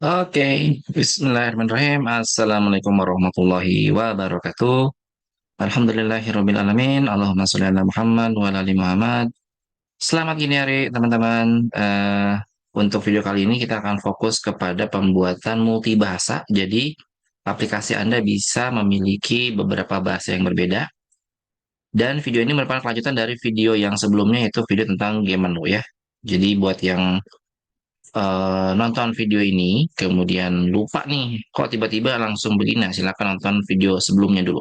Oke, Bismillahirrahmanirrahim. Assalamualaikum warahmatullahi wabarakatuh. Alhamdulillahirrabbilalamin. Allahumma sholli ala Muhammad wa ala ali Muhammad. Selamat gini hari, teman-teman. Untuk video kali ini kita akan fokus kepada pembuatan multibahasa. Jadi, aplikasi Anda bisa memiliki beberapa bahasa yang berbeda. Dan video ini merupakan kelanjutan dari video yang sebelumnya, yaitu video tentang game menu ya. Jadi, buat yang nonton video ini, kemudian lupa nih, kok tiba-tiba langsung begini, nah, silakan nonton video sebelumnya dulu.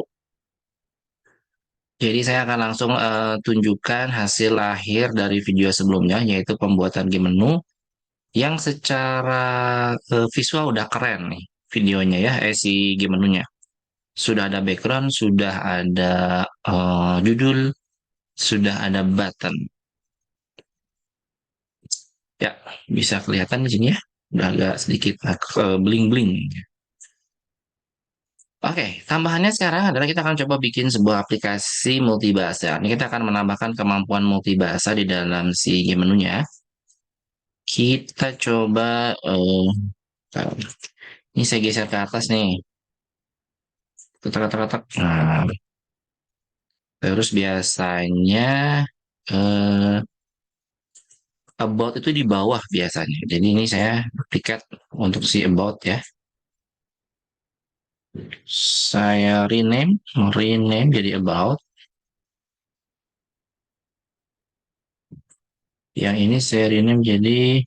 Jadi saya akan langsung tunjukkan hasil akhir dari video sebelumnya, yaitu pembuatan game menu yang secara visual udah keren nih videonya ya, si game menunya. Sudah ada background, sudah ada judul, sudah ada button. Ya, bisa kelihatan di sini ya. Udah agak sedikit bling-bling. Oke, tambahannya sekarang adalah kita akan coba bikin sebuah aplikasi multibahasa. Ini kita akan menambahkan kemampuan multibahasa di dalam si game menunya. Kita coba, ini saya geser ke atas nih. Ketak-ketak-ketak. Nah, terus biasanya eh, about itu di bawah biasanya. Jadi ini saya duplikat untuk si about ya. Saya rename jadi about. Yang ini saya rename jadi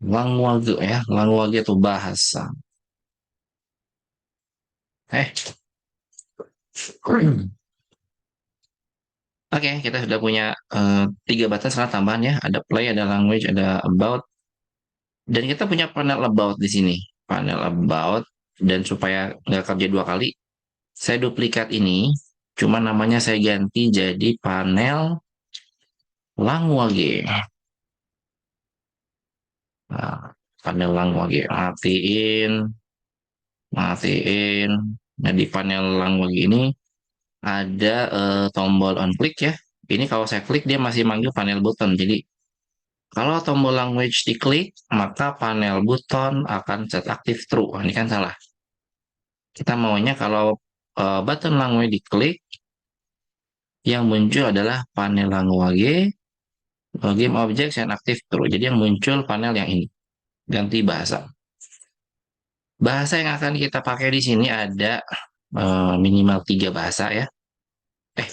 Langwage ya, Langwage itu bahasa. Eh, Oke, kita sudah punya tiga button sekarang tambahan ya. Ada play, ada language, ada about. Dan kita punya panel about di sini. Panel about. Dan supaya nggak kerja dua kali, saya duplikat ini. Cuma namanya saya ganti jadi panel language. Nah, panel language. Matiin. Matiin. Nah, di panel language ini ada tombol on click ya. Ini kalau saya klik dia masih manggil panel button. Jadi kalau tombol language diklik, maka panel button akan set aktif true. Wah, ini kan salah. Kita maunya kalau button language diklik, yang muncul adalah panel language, game object set aktif true. Jadi yang muncul panel yang ini. Ganti bahasa. Bahasa yang akan kita pakai di sini ada minimal tiga bahasa ya. Eh,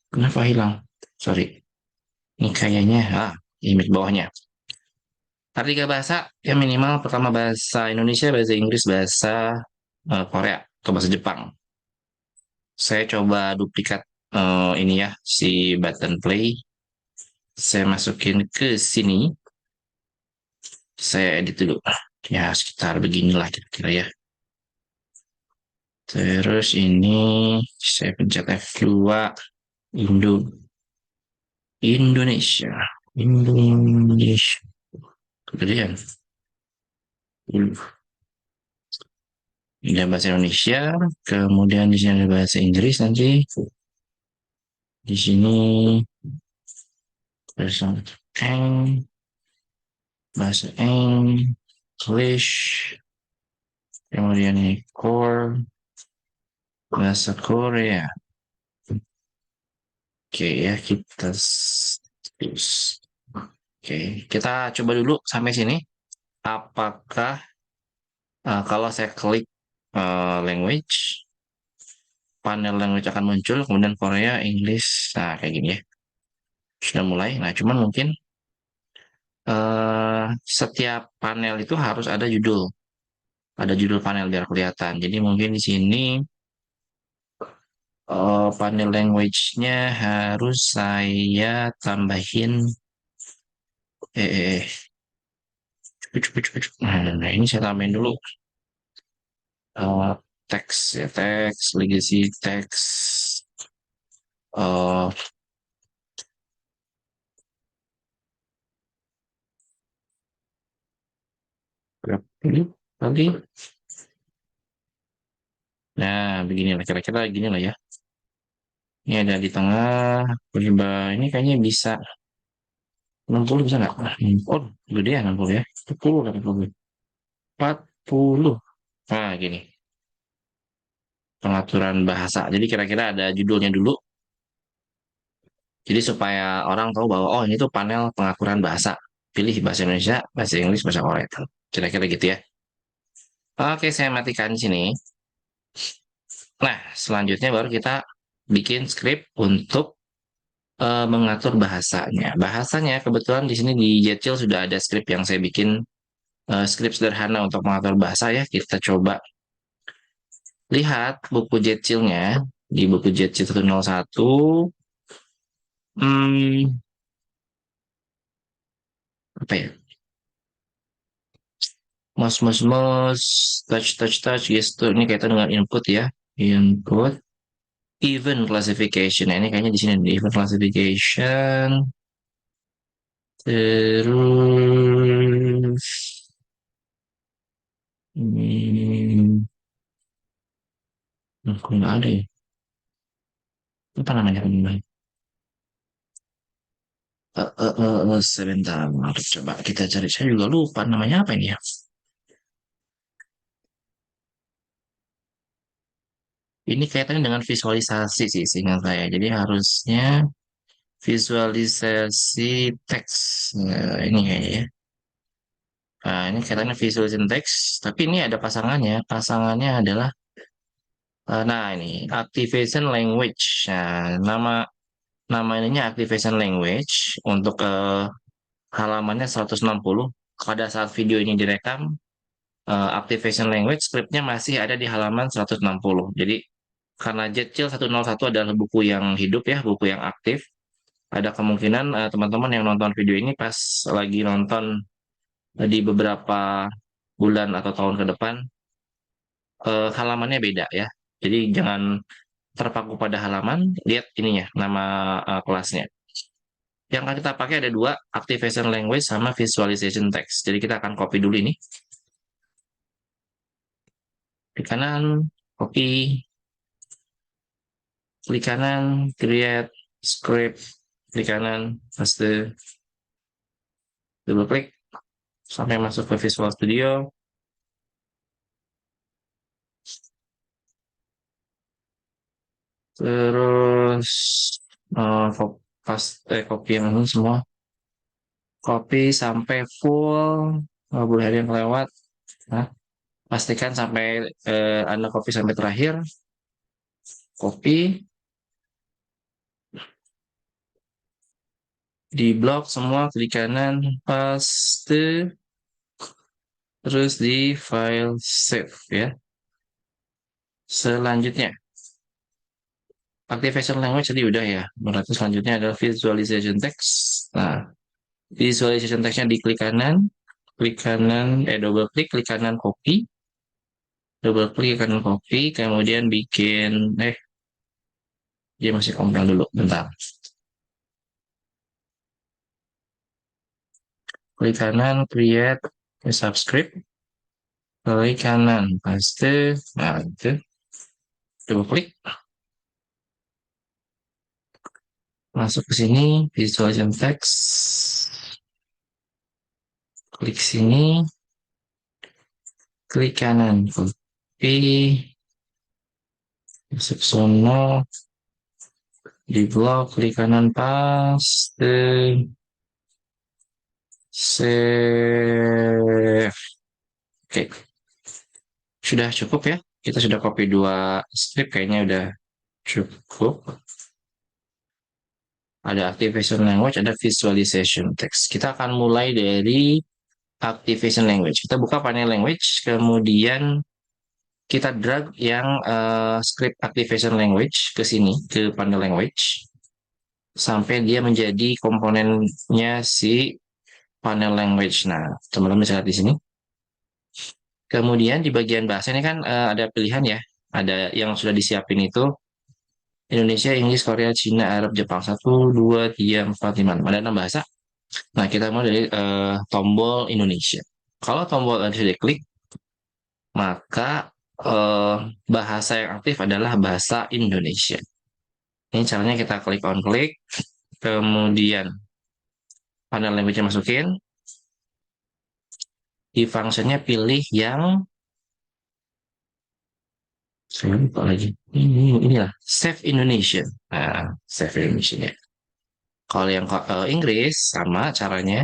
kenapa hilang? Sorry. Ini kayaknya, image bawahnya. Ada tiga bahasa, yang minimal pertama bahasa Indonesia, bahasa Inggris, bahasa Korea, atau bahasa Jepang. Saya coba duplikat ini ya, si button play. Saya masukin ke sini. Saya edit dulu. Ya, sekitar beginilah kira-kira ya. Terus ini saya pencet F2. Indo, Indonesia. Indonesia. Kemudian, ini ada bahasa Indonesia. Kemudian di sini ada bahasa Inggris nanti. Di sini bahasa Eng, bahasa English, kemudian ini core, bahasa Korea. Oke ya, kita terus. Oke, kita coba dulu sampai sini. Apakah kalau saya klik language, panel language akan muncul, kemudian Korea, English, nah kayak gini ya. Sudah mulai. Nah, cuman mungkin setiap panel itu harus ada judul. Ada judul panel biar kelihatan. Jadi mungkin di sini panel language-nya harus saya tambahin cukup. Nah, ini saya tambahin dulu teks ya, teks legacy teks uh, berapa ini tadi. Nah, beginilah kira-kira gini lah ya. Ini ada di tengah. Coba ini kayaknya bisa 60 bisa nggak? Oh, gede ya 60 ya. 10 kan 60. 40. Nah, gini, pengaturan bahasa. Jadi kira-kira ada judulnya dulu. Jadi supaya orang tahu bahwa oh ini tuh panel pengaturan bahasa. Pilih bahasa Indonesia, bahasa Inggris, bahasa Korea. Kira-kira gitu ya. Oke, saya matikan di sini. Nah, selanjutnya baru kita bikin script untuk mengatur bahasanya. Bahasanya kebetulan di sini di Jetchill sudah ada script yang saya bikin, script sederhana untuk mengatur bahasa ya. Kita coba lihat buku Jetchill-nya. Di buku Jetchill 101. Hmm, apa ya? Mas, touch, gestu. Ini kaitan dengan input ya. Input, event classification. Nah, ini kayaknya di sini di event classification. Terus, hmm, kok nggak ada ya? Apa namanya? Sebentar, coba kita cari. Saya juga lupa namanya apa ini ya. Ini kaitannya dengan visualisasi sih, seingat saya. Jadi harusnya visualisasi teks. Nah, ini kayaknya ya. Nah, ini kaitannya visualisasi teks. Tapi ini ada pasangannya. Pasangannya adalah, nah ini, activation language. Nah, nama ininya activation language. Untuk halamannya 160. Pada saat video ini direkam, activation language scriptnya masih ada di halaman 160. Jadi karena Jetchill 101 adalah buku yang hidup ya, buku yang aktif, ada kemungkinan teman-teman yang nonton video ini pas lagi nonton di beberapa bulan atau tahun ke depan, halamannya beda ya. Jadi jangan terpaku pada halaman, lihat ininya, nama kelasnya. Yang akan kita pakai ada dua, activation language sama visualization text. Jadi kita akan copy dulu ini. Di kanan, copy. Klik kanan, create, script. Klik kanan, paste, double klik, sampai masuk ke Visual Studio. Terus, copy yang ini semua. Copy sampai full, nggak boleh ada yang kelewat. Nah, pastikan sampai Anda copy sampai terakhir. Copy, di blok semua, klik kanan, paste, terus di file save ya. Selanjutnya, activation language tadi udah ya. Berarti selanjutnya adalah visualization text. Nah, visualization textnya klik kanan, double klik kanan copy, double klik kanan copy, kemudian bikin, dia masih kompil dulu, bentar. Klik kanan, create, subscript, klik kanan, paste, nah itu, double klik, masuk ke sini, visualization text, klik sini, klik kanan, copy, masuk sono, di blok, klik kanan, paste, save. Oke, sudah cukup ya. Kita sudah copy dua script, kayaknya udah cukup. Ada activation language, ada visualization text. Kita akan mulai dari activation language. Kita buka panel language, kemudian kita drag yang script activation language ke sini, ke panel language, sampai dia menjadi komponennya si panel language. Nah, teman-teman bisa lihat di sini. Kemudian di bagian bahasa ini kan ada pilihan ya. Ada yang sudah disiapin itu Indonesia, Inggris, Korea, Cina, Arab, Jepang. 1, 2, 3, 4, 5, 6. Ada 6 bahasa. Nah, kita mulai dari tombol Indonesia. Kalau tombol Indonesia diklik, maka eh, bahasa yang aktif adalah bahasa Indonesia. Ini caranya kita klik on klik, kemudian panel language masukin, di functionnya pilih yang saya lupa lagi. Inilah Save Indonesia. Nah, Save Indonesia ya. Kalau yang Inggris sama caranya,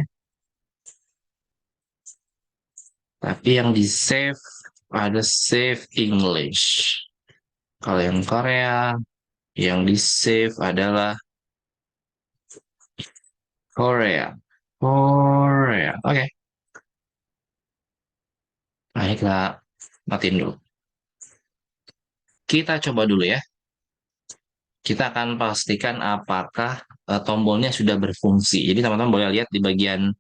tapi yang di save ada Save English. Kalau yang Korea, yang di save adalah Korea. Korea. Oke, baiklah. Matiin dulu. Kita coba dulu ya. Kita akan pastikan apakah tombolnya sudah berfungsi. Jadi teman-teman boleh lihat di bagian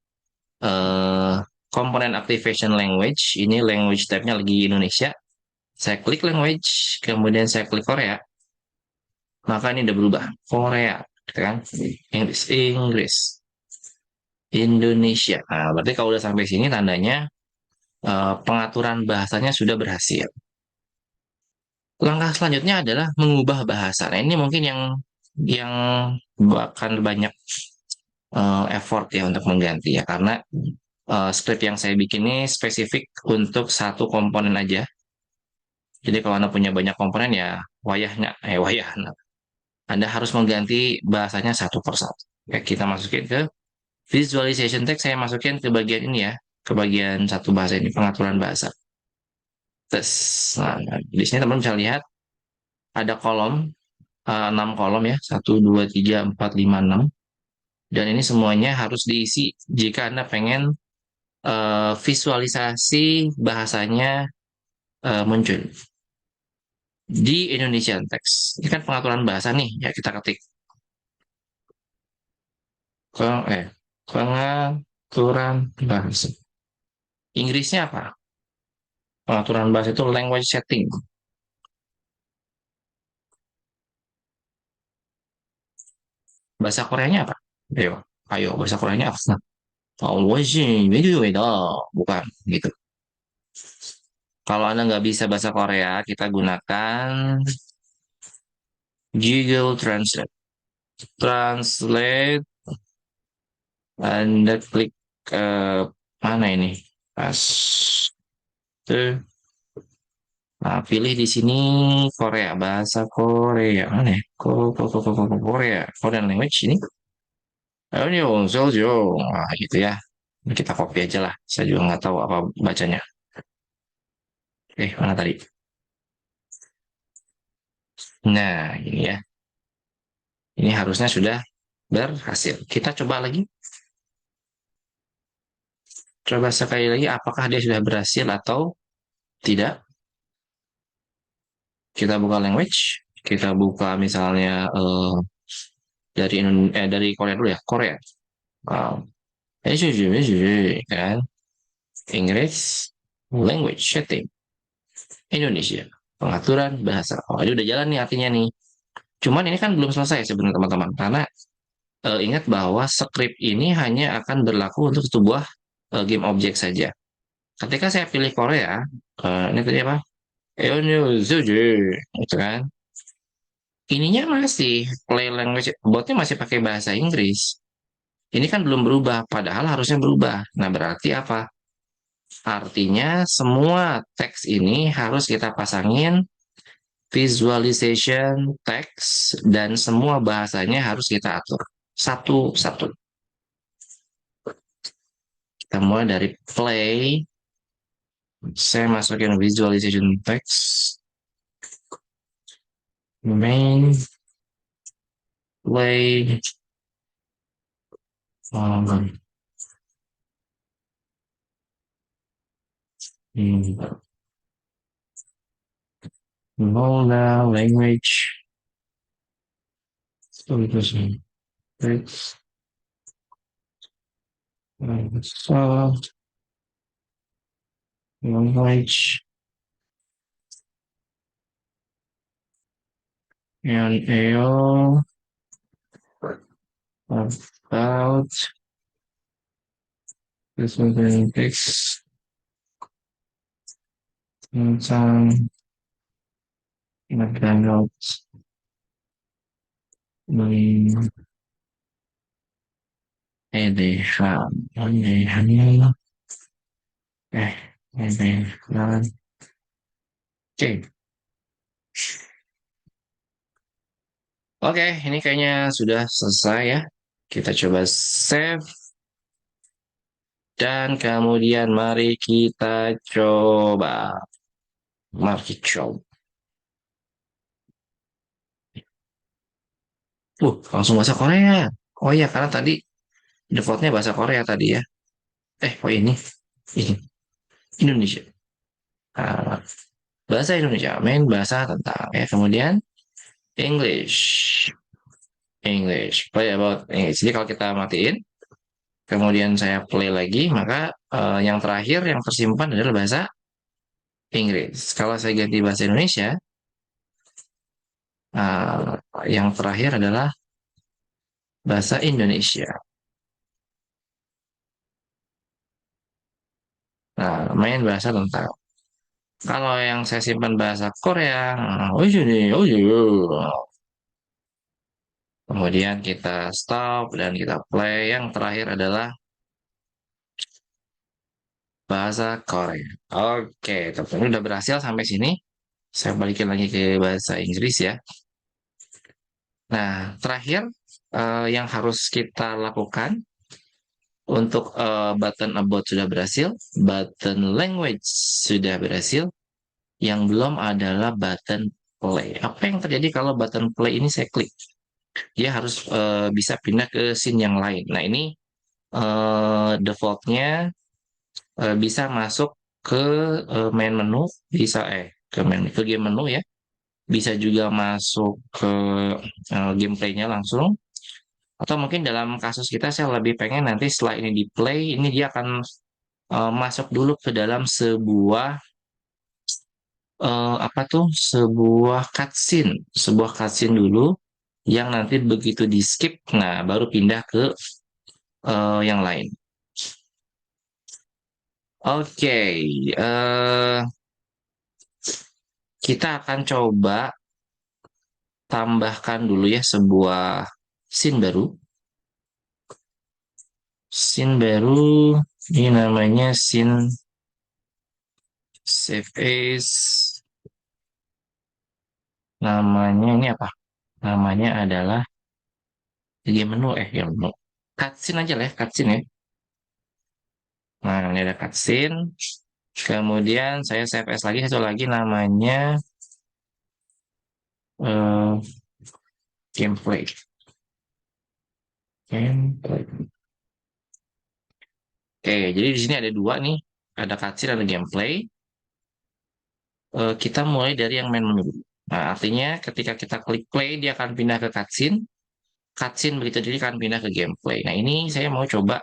eh, komponen activation language. Ini language type-nya lagi Indonesia. Saya klik language, kemudian saya klik Korea. Maka ini udah berubah. Korea, gitu kan? Inggris, Inggris, Indonesia. Nah, berarti kalau udah sampai sini tandanya pengaturan bahasanya sudah berhasil. Langkah selanjutnya adalah mengubah bahasa. Nah, ini mungkin yang akan banyak effort ya untuk mengganti ya karena script yang saya bikin ini spesifik untuk satu komponen aja. Jadi kalau Anda punya banyak komponen ya wayahnya. Anda harus mengganti bahasanya satu persatu. Ya, kita masukin ke visualization text, saya masukin ke bagian ini ya, ke bagian satu bahasa ini, pengaturan bahasa. Tes. Nah, di sini teman bisa lihat ada kolom, 6 kolom ya, 1, 2, 3, 4, 5, 6. Dan ini semuanya harus diisi jika Anda pengen visualisasi bahasanya muncul di Indonesian text. Ini kan pengaturan bahasa nih, ya kita ketik Peng- eh pengaturan bahasa. Inggrisnya apa? Pengaturan bahasa itu language setting. Bahasa Koreanya apa? Ayo, ayo bahasa Koreanya apa? Nah, bukan gitu. Kalau Anda nggak bisa bahasa Korea, kita gunakan Google Translate. Translate, Anda klik ke mana ini? Pas. Nah, pilih di sini Korea, bahasa Korea. Mana ya? Korea. Korean language ini. Ayo, Soljo. Nah, gitu ya. Ini kita copy aja lah. Saya juga nggak tahu apa bacanya. Mana tadi? Nah, ini ya. Ini harusnya sudah berhasil. Kita coba lagi. Coba sekali lagi apakah dia sudah berhasil atau tidak. Kita buka language. Kita buka misalnya dari Korea dulu ya. Korea. Wow. Kan? Inggris. Language setting. Indonesia. Pengaturan bahasa. Oh, ini udah jalan nih artinya nih. Cuman ini kan belum selesai sebenarnya teman-teman. Karena ingat bahwa script ini hanya akan berlaku untuk sebuah game objek saja. Ketika saya pilih Korea, ini tadi apa? Eonyozuju, gitu kan? Ininya masih play language, botnya masih pakai bahasa Inggris. Ini kan belum berubah, padahal harusnya berubah. Nah, berarti apa? Artinya semua teks ini harus kita pasangin visualization text dan semua bahasanya harus kita atur satu-satu. Kita mulai dari play, saya masukin visualization text, main, play, um, Mola, language, solution, text, soft, language, and AO, about, this one text, tentang, McDonald's, EDH, EDH, Eh, kenalan. Oke. Oke, ini kayaknya sudah selesai ya. Kita coba save dan kemudian mari kita coba. Mari coba. Langsung bahasa Korea. Oh iya, karena tadi defaultnya bahasa Korea tadi ya. Oh ini Indonesia. Ah, bahasa Indonesia, main bahasa tentang ya. Kemudian English, English, play about English. Jadi kalau kita matiin, kemudian saya play lagi, maka yang terakhir yang tersimpan adalah bahasa Inggris. Kalau saya ganti bahasa Indonesia, yang terakhir adalah bahasa Indonesia. Nah, main bahasa tentang. Kalau yang saya simpan bahasa Korea, oh ini, oh iya. Kemudian kita stop dan kita play. Yang terakhir adalah bahasa Korea. Oke, teman-teman udah berhasil sampai sini. Saya balikin lagi ke bahasa Inggris ya. Nah, terakhir yang harus kita lakukan untuk button about sudah berhasil, button language sudah berhasil, yang belum adalah button play. Apa yang terjadi kalau button play ini saya klik? Dia harus bisa pindah ke scene yang lain. Nah, ini defaultnya bisa masuk ke main menu, bisa ke game menu ya. Bisa juga masuk ke gameplaynya langsung. Atau mungkin dalam kasus kita saya lebih pengen nanti setelah ini di play, ini dia akan masuk dulu ke dalam apa tuh sebuah cutscene dulu yang nanti begitu di skip, nah baru pindah ke yang lain. Oke, kita akan coba tambahkan dulu ya sebuah scene baru. Scene baru, ini namanya scene save as. Namanya ini apa? Namanya adalah game menu, game menu. Cutscene aja lah ya, cutscene ya. Nah, ini ada cutscene. Kemudian saya save as lagi, satu lagi namanya eh, gameplay. Gameplay. Oke, jadi di sini ada dua nih. Ada cutscene, ada gameplay. Kita mulai dari yang main menu dulu. Nah, artinya ketika kita klik play, dia akan pindah ke cutscene. Cutscene begitu jadi akan pindah ke gameplay. Nah, ini saya mau coba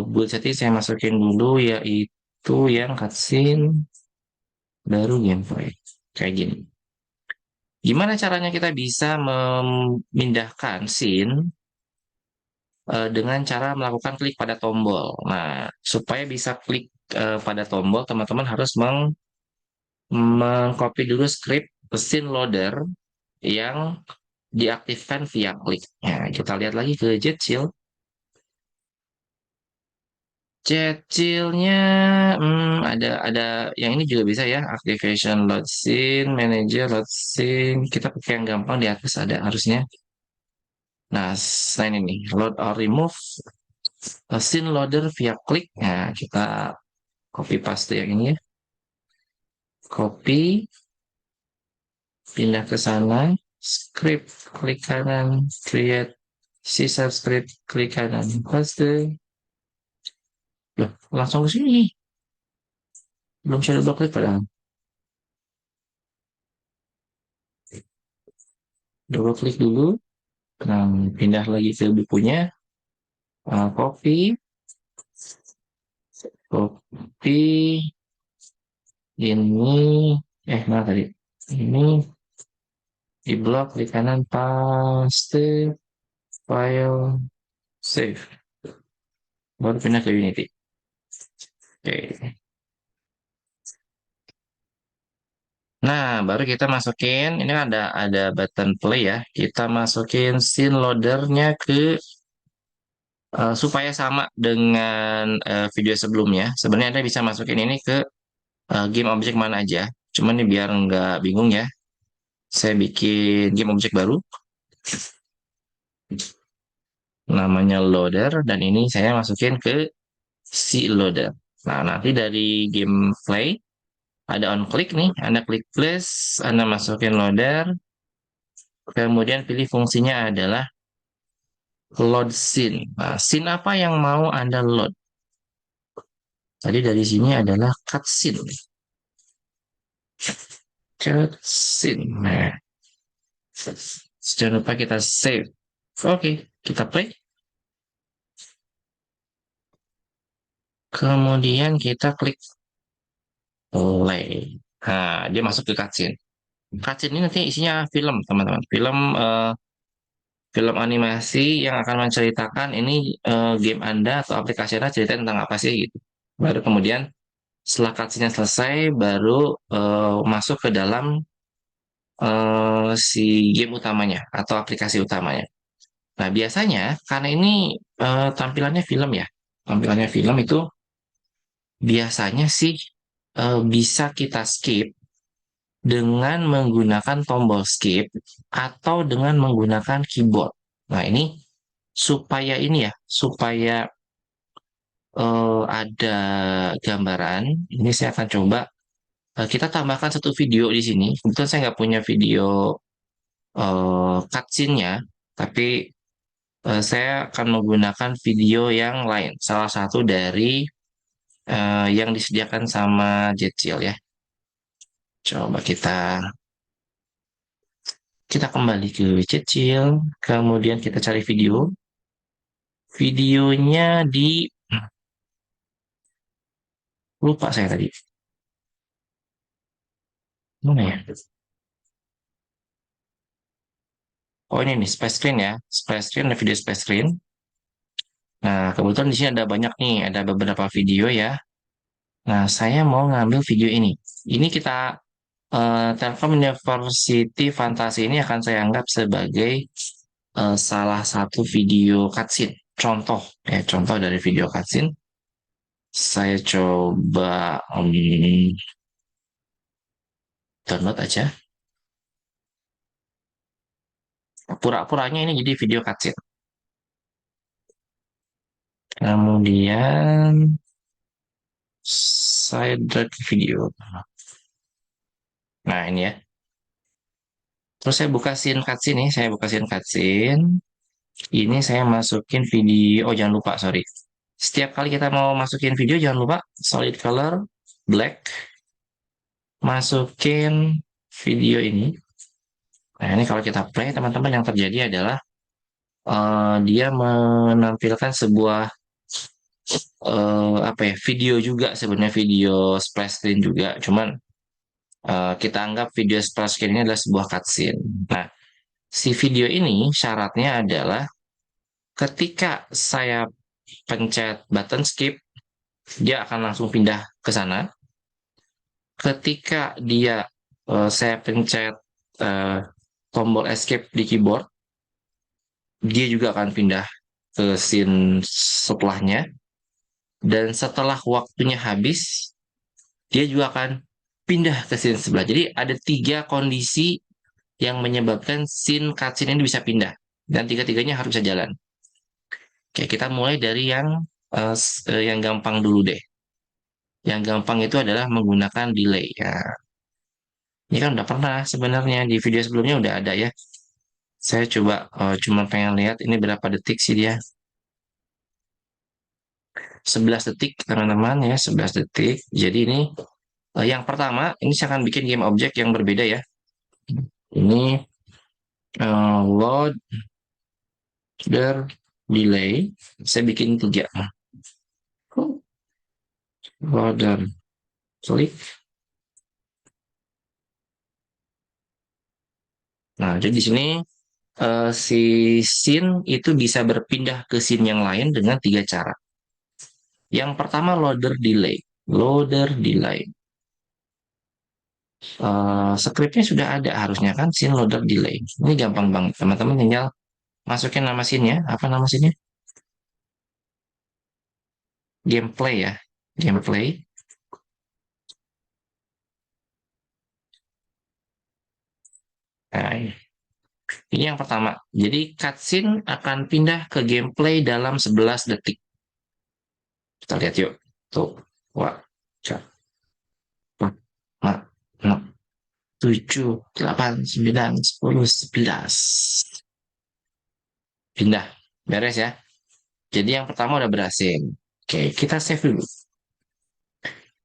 buat setting saya masukin dulu yaitu yang cutscene baru gameplay. Kayak gini. Gimana caranya kita bisa memindahkan scene dengan cara melakukan klik pada tombol. Nah, supaya bisa klik pada tombol, teman-teman harus mengcopy dulu script scene loader yang diaktifkan via klik. Nah, kita lihat lagi ke Jetchill. Jetchillnya ada yang ini juga bisa ya, activation load scene, manager load scene. Kita pakai yang gampang di atas ada harusnya. Nah, selain ini load or remove scene loader via klik. Nah, kita copy paste yang ini ya. Copy, pindah ke sana, script klik kanan, create sisa script klik kanan, paste. Loh, langsung ke sini. Belum shadow double klik padahal. Double klik dulu. Nah, pindah lagi ke bukunya. Copy, copy ini. Mana tadi? Ini di blok klik kanan, paste, file, save. Baru pindah ke Unity. Oke. Nah, baru kita masukin, ini kan ada button play ya. Kita masukin scene loadernya ke Supaya sama dengan video sebelumnya, sebenarnya Anda bisa masukin ini ke game objek mana aja. Cuman ini biar nggak bingung ya, saya bikin game objek baru, namanya loader, dan ini saya masukin ke si loader. Nah, nanti dari gameplay, ada on click nih, Anda klik plus, Anda masukin loader, kemudian pilih fungsinya adalah load scene. Nah, scene apa yang mau Anda load? Tadi dari sini adalah cutscene. Cutscene. Nah, jangan lupa kita save. Oke, kita play. Kemudian kita klik play. Nah, dia masuk ke cutscene. Cutscene ini nanti isinya film, teman-teman. Film animasi yang akan menceritakan ini game Anda atau aplikasi Anda cerita tentang apa sih gitu. Baru kemudian setelah cutscene selesai, baru masuk ke dalam si game utamanya atau aplikasi utamanya. Nah, biasanya karena ini tampilannya film ya, tampilannya film itu biasanya sih bisa kita skip dengan menggunakan tombol skip atau dengan menggunakan keyboard. Nah, ini supaya ini ya, supaya ada gambaran, ini saya akan coba kita tambahkan satu video di sini. Kebetulan saya nggak punya video cutscene-nya, tapi saya akan menggunakan video yang lain. Salah satu dari yang disediakan sama Jetchill ya. Coba kita kembali ke Jetchill, kemudian kita cari video. Videonya di lupa saya tadi. Mana ya? Oh ini nih Space Screen ya. Space Screen ada video Space Screen. Nah, kebetulan di sini ada banyak nih, ada beberapa video ya. Nah, saya mau ngambil video ini. Ini kita Telkom University Fantasi ini akan saya anggap sebagai salah satu video cutscene. Contoh, ya, contoh dari video cutscene. Saya coba download aja. Pura-puranya ini jadi video cutscene. Kemudian saya drag video. Nah, ini ya. Terus saya buka scene cutscene nih. Saya buka scene cutscene. Ini saya masukin video. Oh, jangan lupa, sorry. Setiap kali kita mau masukin video, jangan lupa solid color, black. Masukin video ini. Nah, ini kalau kita play, teman-teman, yang terjadi adalah dia menampilkan sebuah apa ya, video juga sebenarnya video splash screen juga. Cuman kita anggap video splash screen ini adalah sebuah cutscene. Nah, si video ini syaratnya adalah ketika saya pencet button skip, dia akan langsung pindah ke sana. Ketika saya pencet eh, tombol escape di keyboard, dia juga akan pindah ke scene setelahnya. Dan setelah waktunya habis, dia juga akan pindah ke scene sebelah. Jadi ada tiga kondisi yang menyebabkan scene cutscene ini bisa pindah. Dan tiga-tiganya harus bisa jalan. Oke, kita mulai dari yang gampang dulu deh. Yang gampang itu adalah menggunakan delay. Ya, ini kan udah pernah sebenarnya di video sebelumnya udah ada ya. Saya coba cuma pengen lihat ini berapa detik sih dia. 11 detik teman-teman ya, 11 detik. Jadi ini yang pertama, ini saya akan bikin game objek yang berbeda ya. Ini loader delay. Saya bikin 3. Loader klik. Nah, jadi di sini si scene itu bisa berpindah ke scene yang lain dengan 3 cara. Yang pertama loader delay. Loader delay. Scriptnya sudah ada harusnya kan scene loader delay. Ini gampang banget. Teman-teman tinggal masukin nama scene-nya. Apa nama scene-nya? gameplay ya, gameplay. Nah, ini yang pertama. Jadi cutscene akan pindah ke gameplay dalam 11 detik. Kita lihat yuk. Tuh. Wah. 7, 8, 9, 10, 11. Pindah. Beres ya. Jadi yang pertama udah berhasil. Oke, kita save dulu.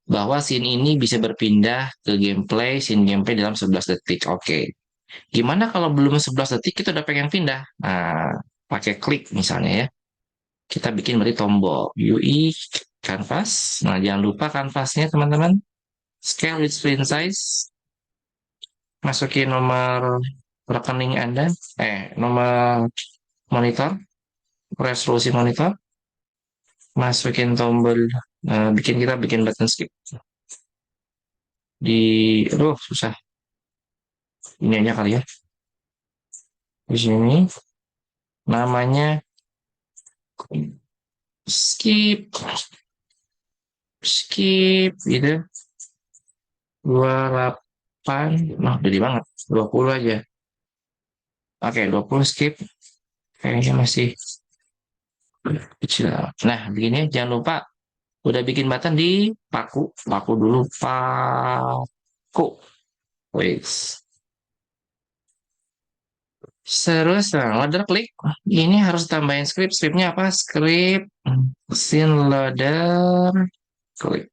Bahwa scene ini bisa berpindah ke gameplay, scene gameplay dalam 11 detik. Oke. Gimana kalau belum 11 detik kita udah pengen pindah? Nah, pakai klik misalnya ya. Kita bikin berarti tombol UI canvas. Nah, jangan lupa kanvasnya teman-teman. Scale with screen size. Masukin nomor rekening Anda. Nomor monitor. Resolusi monitor. Masukin tombol. Kita bikin button skip. Susah. Ini aja kali ya. Di sini. Namanya skip. Skip. Gitu. 28. Nah, jadi banget. 20 aja. Oke, 20 skip. Kayaknya masih kecil. Nah, begini jangan lupa udah bikin button di paku. Paku dulu, paku. Wix. Terus, nah, loader klik. Ini harus tambahin script. Scriptnya apa? Script scene loader klik.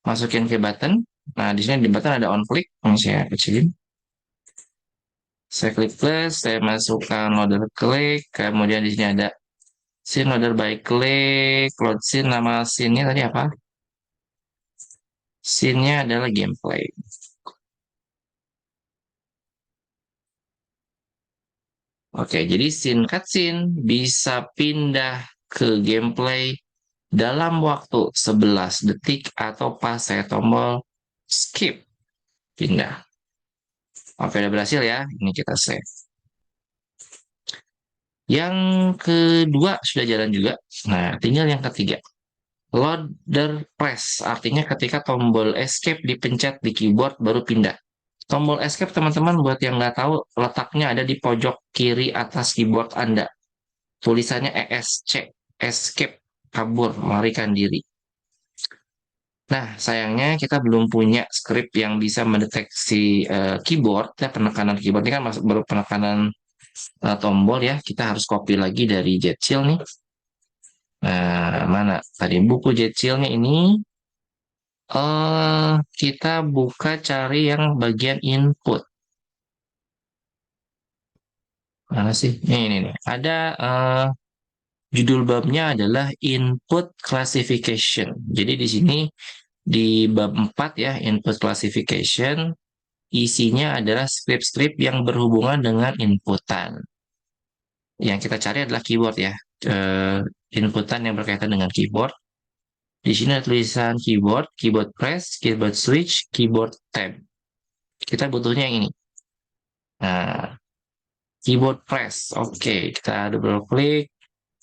Masukin ke button. Nah, di sini di button ada on click. Ini saya kecilin. Saya klik plus, saya masukkan loader klik. Kemudian di sini ada scene loader by klik. Load scene, nama scene-nya tadi apa? Scene-nya adalah gameplay. Oke, jadi scene cutscene bisa pindah ke gameplay dalam waktu 11 detik atau pas saya tombol skip pindah. Oke, udah berhasil ya. Ini kita save. Yang kedua sudah jalan juga. Nah, tinggal yang ketiga. Loader press, artinya ketika tombol escape dipencet di keyboard baru pindah. Tombol escape teman-teman buat yang nggak tahu letaknya ada di pojok kiri atas keyboard Anda. Tulisannya ESC, escape, kabur, melarikan diri. Nah, sayangnya kita belum punya script yang bisa mendeteksi keyboard, ya penekanan keyboard ini kan baru penekanan tombol ya. Kita harus copy lagi dari Jetchill nih. Nah, mana tadi buku Jetchillnya ini? Kita buka cari yang bagian input. Mana sih? Ini nih. Ada judul babnya adalah input classification. Jadi di sini di bab 4 ya, input classification, isinya adalah script-script yang berhubungan dengan inputan. Yang kita cari adalah keyword ya. Inputan yang berkaitan dengan keyboard. Di sini ada tulisan keyboard, keyboard press, keyboard switch, keyboard tab. Kita butuhnya yang ini. Nah, keyboard press. Oke, kita double klik,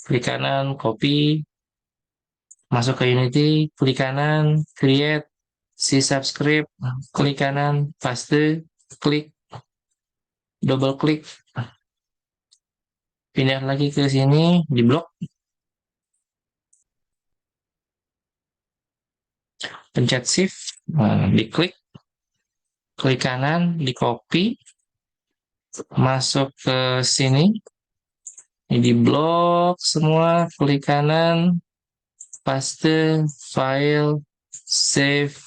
klik kanan, copy, masuk ke Unity, klik kanan, create, C subscript, klik kanan, paste, klik, double klik, pindah lagi ke sini, di blok, pencet shift, diklik, klik kanan, di copy, masuk ke sini, di blok semua, klik kanan, paste, file, save,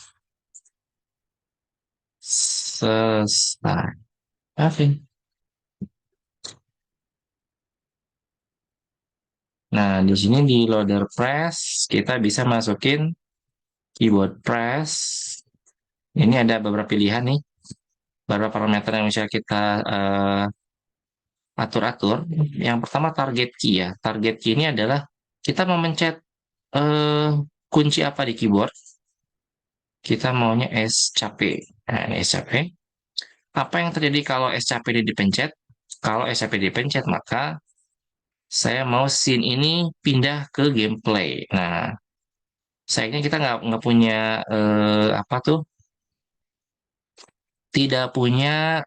selesai. Oke. Nah, di sini di loader press kita bisa masukin keyboard press. Ini ada beberapa pilihan nih, beberapa parameter yang bisa kita atur-atur. Yang pertama target key ya. Target key ini adalah kita mau mencet kunci apa di keyboard. Kita maunya SCP. Nah, ini SCP. Apa yang terjadi kalau SCP ini dipencet? Kalau SCP dipencet, maka Saya mau scene ini pindah ke gameplay. Nah, sayangnya kita nggak punya apa tuh? Tidak punya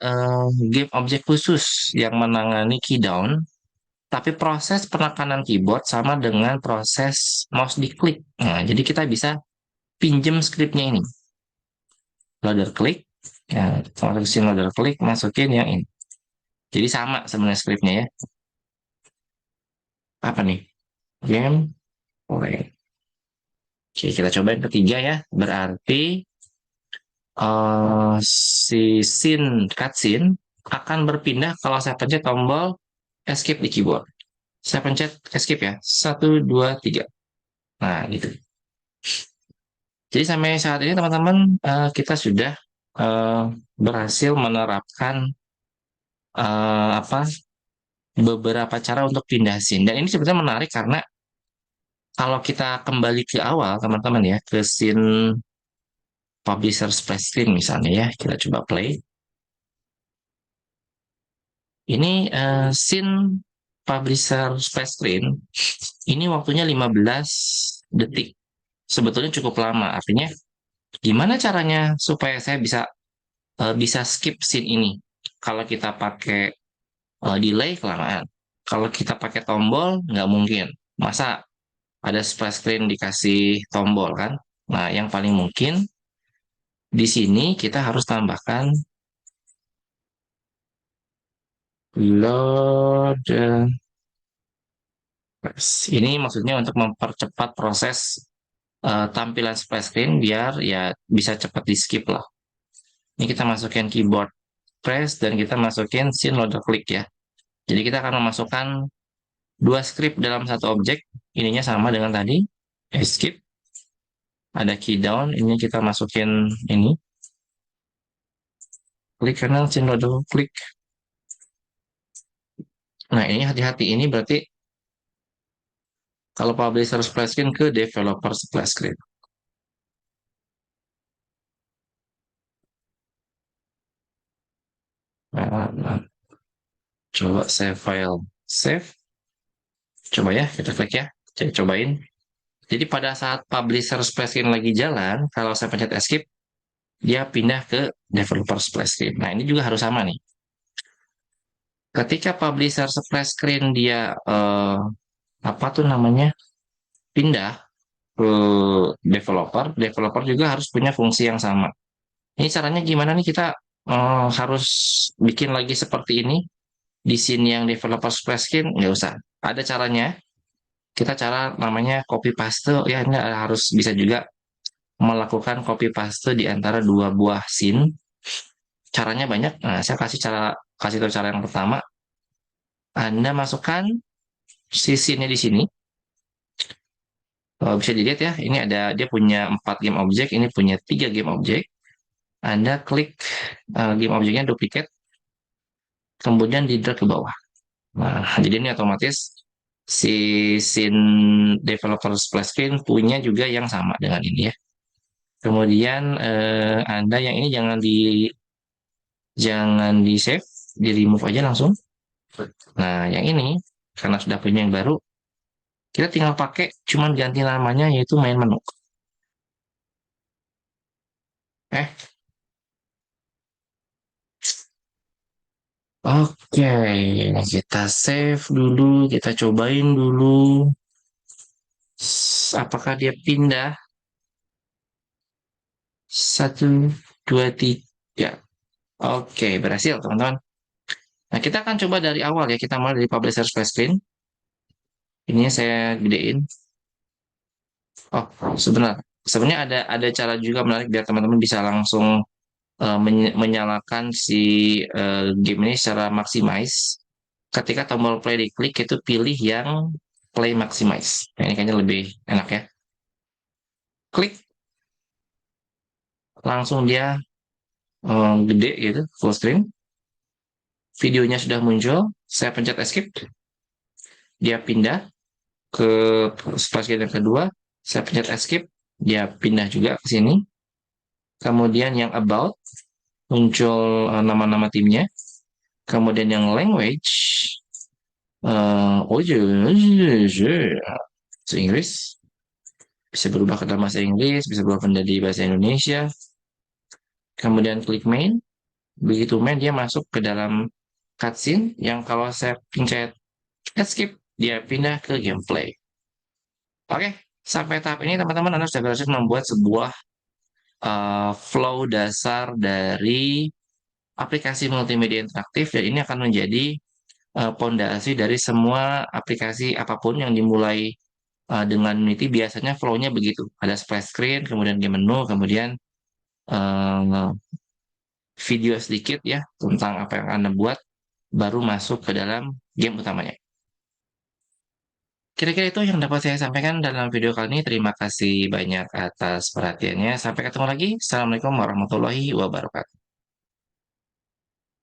game objek khusus yang menangani key down, tapi proses penekanan keyboard sama dengan proses mouse diklik. Nah, jadi kita bisa pinjem scriptnya ini. Loader klik, ya, masukin loader klik, masukin yang ini. Jadi sama sebenarnya scriptnya ya. Apa nih? Game play. Oke, kita coba yang ketiga ya. Berarti si scene cutscene akan berpindah kalau saya pencet tombol escape di keyboard. Saya pencet escape ya. Satu, dua, tiga. Nah, gitu. Jadi sampai saat ini teman-teman kita sudah eh, berhasil menerapkan apa beberapa cara untuk pindah scene. Dan ini sebenarnya menarik karena kalau kita kembali ke awal teman-teman ya ke scene publisher splash screen misalnya ya, kita coba play. Ini scene publisher splash screen ini waktunya 15 detik. Sebetulnya cukup lama. Artinya gimana caranya supaya saya bisa skip scene ini? Kalau kita pakai delay kelamaan. Kalau kita pakai tombol nggak mungkin. Masa ada splash screen dikasih tombol kan? Nah, yang paling mungkin di sini kita harus tambahkan load. Ini maksudnya untuk mempercepat proses tampilan splash screen biar ya bisa cepat di skip lah. Ini kita masukin keyboard press dan kita masukin scene loader click ya. Jadi kita akan memasukkan dua script dalam satu objek. Ininya sama dengan tadi. Escape. Ada key down. Ini kita masukin ini. Klik kanan scene loader click. Nah ini hati-hati. Ini berarti kalau publisher splash screen ke developer splash screen. Nah, coba save file. Save. Coba ya, kita klik ya. Jadi cobain. Jadi pada saat publisher splash screen lagi jalan, kalau saya pencet escape, dia pindah ke developer splash screen. Nah, ini juga harus sama nih. Ketika publisher splash screen dia apa tuh namanya pindah ke developer, developer juga harus punya fungsi yang sama. Ini caranya gimana nih kita harus bikin lagi seperti ini di sini yang developer splash screen nggak usah. Ada caranya. Kita cara namanya copy paste ya ini harus bisa juga melakukan copy paste di antara dua buah scene. Caranya banyak. Nah, saya kasih tahu cara yang pertama. Anda masukkan scene-nya di sini. Bisa dilihat ya, ini ada dia punya 4 game objek, ini punya 3 game objek. Anda klik game objeknya duplicate, kemudian di drag ke bawah. Nah, jadi ini otomatis si scene developer splash screen punya juga yang sama dengan ini ya. Kemudian Anda yang ini jangan di save, di remove aja langsung. Nah, yang ini karena sudah punya yang baru, kita tinggal pakai cuman ganti namanya yaitu main menu. Eh, oke, kita save dulu, kita cobain dulu. Apakah dia pindah? Satu, dua, tiga. Oke, berhasil teman-teman. Nah, kita akan coba dari awal ya. Kita mulai dari publisher splash screen. Ini saya gedein. Oh, sebenarnya ada cara juga menarik biar teman-teman bisa langsung menyalakan si game ini secara maximize. Ketika tombol play diklik itu pilih yang play maximize. Nah, ini kayaknya lebih enak ya. Klik langsung dia gede gitu full screen. Videonya sudah muncul. Saya pencet escape. Dia pindah ke spasi yang kedua. Saya pencet escape. Dia pindah juga ke sini. Kemudian yang about muncul nama-nama timnya. Kemudian yang language Oh iya, bahasa Inggris bisa berubah ke dalam bahasa Inggris, bisa berubah menjadi bahasa Indonesia. Kemudian klik main, begitu main dia masuk ke dalam cutscene yang kalau saya pencet escape dia pindah ke gameplay. Oke, sampai tahap ini teman-teman Anda sudah berhasil membuat sebuah flow dasar dari aplikasi multimedia interaktif dan ini akan menjadi pondasi dari semua aplikasi apapun yang dimulai dengan Unity biasanya flow-nya begitu. Ada splash screen, kemudian game menu, kemudian eh, video sedikit ya tentang apa yang Anda buat, baru masuk ke dalam game utamanya. Kira-kira itu yang dapat saya sampaikan dalam video kali ini. Terima kasih banyak atas perhatiannya. Sampai ketemu lagi. Assalamualaikum warahmatullahi wabarakatuh.